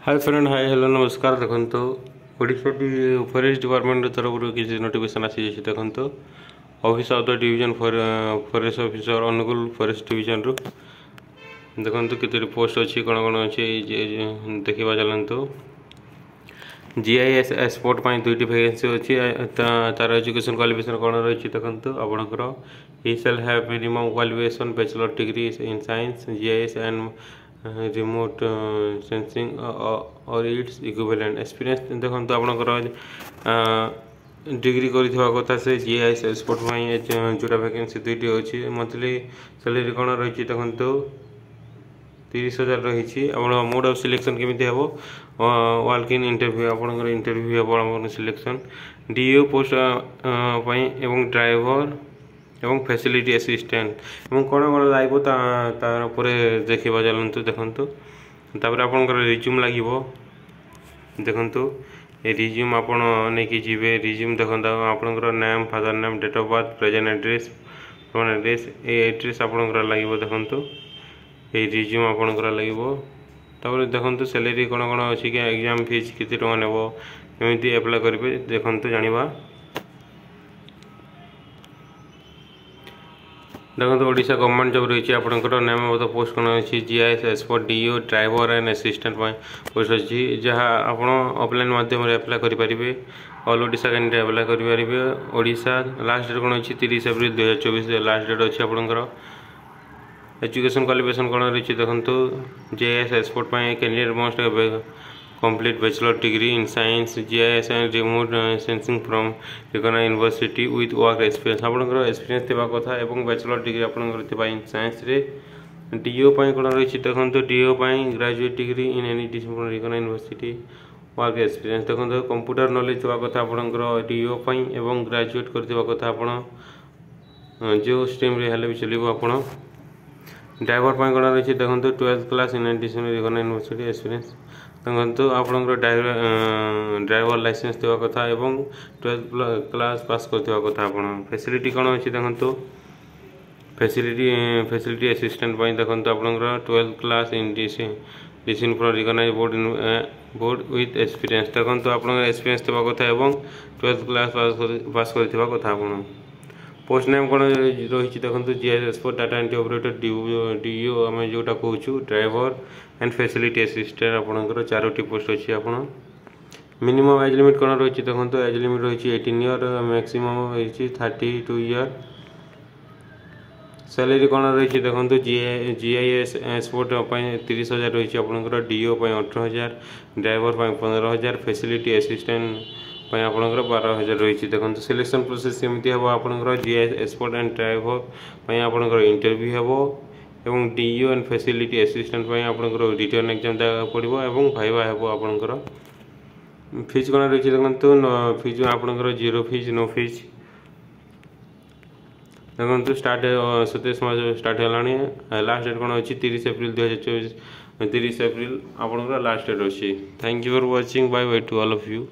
Hi friend, hi hello नमस्कार। देखो Odisha forest department तरफ किसी नोटिफिकेशन आसी देखो office of the division forest officer Angul forest division रु देखो केते पोस्ट अच्छी कौन कौन अच्छी देखा चलतु। जीआईएस एक्सपोर्ट पर दुईटी वैकेंसी अच्छी तार एजुकेशन क्वालिफिकेशन कौन रही देखो आपंकर he shall have minimum qualification bachelor degree in science GIS and remote sensing और इट्स इक्विवेलेंट एक्सपीरियंस देखो आपंकर डिग्री कथा से जीआईएस एक्सपोर्ट जोटा वैकेंसी दुईटी अच्छी मंथली सैलरी कौन रही देखो 30,000 रही। मोड ऑफ सिलेक्शन केमी हम वाक इन इंटरव्यू आपंकर इंटरव्यू हम सिलेक्शन डीओ पोस्ट एवं ड्राइवर एवं फैसिलिटी असिस्टेंट कौन कौन लगे तार देखा चलतु देखो आपंकर रिज्यूम लगे देखो रिज्यूम आप जी रिज्यूम देखो आपंकर name father name date of birth present address address आपंकर लगे देखो ये रिज्यूम आपंकर लगे देखो सैलरी कौन कौन अच्छी कि एग्जाम फीस कितने टका नेब एमती एप्लाय करेंगे देखो जाना देखो ओडिशा गवर्नमेंट जॉब रही आपंकर नेम ऑफ द पोस्ट कौन अच्छी GIS expert DO driver and assistant post अच्छी जहाँ आप ऑफलाइन माध्यम एप्लाय करेंगे ऑल ओडिशा कैंडिडेट एप्लाय करेंगे। ओडिशा लास्ट डेट कौन अच्छी 30 एप्रिल 2024 लास्ट डेट अच्छी आपंकर एजुकेशन क्वालिफिकेशन कौन रही देखो GIS expert candidate must complete bachelor degree in science GIS and remote sensing from recognised university with work experience आपंकर एक्सपीरियंस थी कथा और बैचलर डिग्री आपंकर इन साइंस डीओ कौन रही देखो DO graduate degree in any discipline recognised university work experience देखो computer knowledge थी कथा आपंकर डीओ एवं ग्रेजुएट करता आप जो स्ट्रीम हेल्ले भी चलो आप ड्राइवर कौन रही देखो 12th class in addition recognised university experience देखो आपंकर ड्राइवर लाइसेंस थी कथा और 12th क्लास पास करता कथा आप फैसिलिटी कौन अच्छी देखो फैसिलिटी असिस्टेंट देखो आपंकर 12th class in discipline from recognised board with experience देखो आप एक्सपीरियंस थी कथा और 12th क्लास पास करता कथा आप पोस्ट नेम कौन रही देखो GIS expert data entry operator DO आम जोटा कहूँ ड्राइवर एंड फैसिलिटी असिस्टेंट आपंकर 4टी पोस्ट अच्छी आप मिनिमम एज लिमिट कौन रही देखो एज लिमिट रही 18 ईयर मैक्सिमम रही 32 ईयर सैलरी कौन रही देखो जीआईएस एक्सपोर्ट 30,000 रही आपंकर डीओ 18,000 ड्राइवर 15,000 फैसिलिटी असिस्टेंट आपंकर 12,000 रही देखो सिलेक्शन प्रोसेस केमी हम आपंकर जीआईएस एक्सपोर्ट एंड ड्राइवर आपंकर इंटरव्यू हम और डीओ एंड फैसिलिटी असिस्टेंट आपंकर रिटर्न एग्जाम देवा पड़ो और भाइवा हम आपंकर फीस कौन रही देखो फीस आपंकर जीरो फीस नो फीस देखो स्टार्ट 27 मार्च स्टार्ट है लास्ट डेट कौन अच्छी 30 एप्रिल 2024 30 एप्रिल आपंकर लास्ट डेट अच्छी। Thank you for watching bye bye to all of you.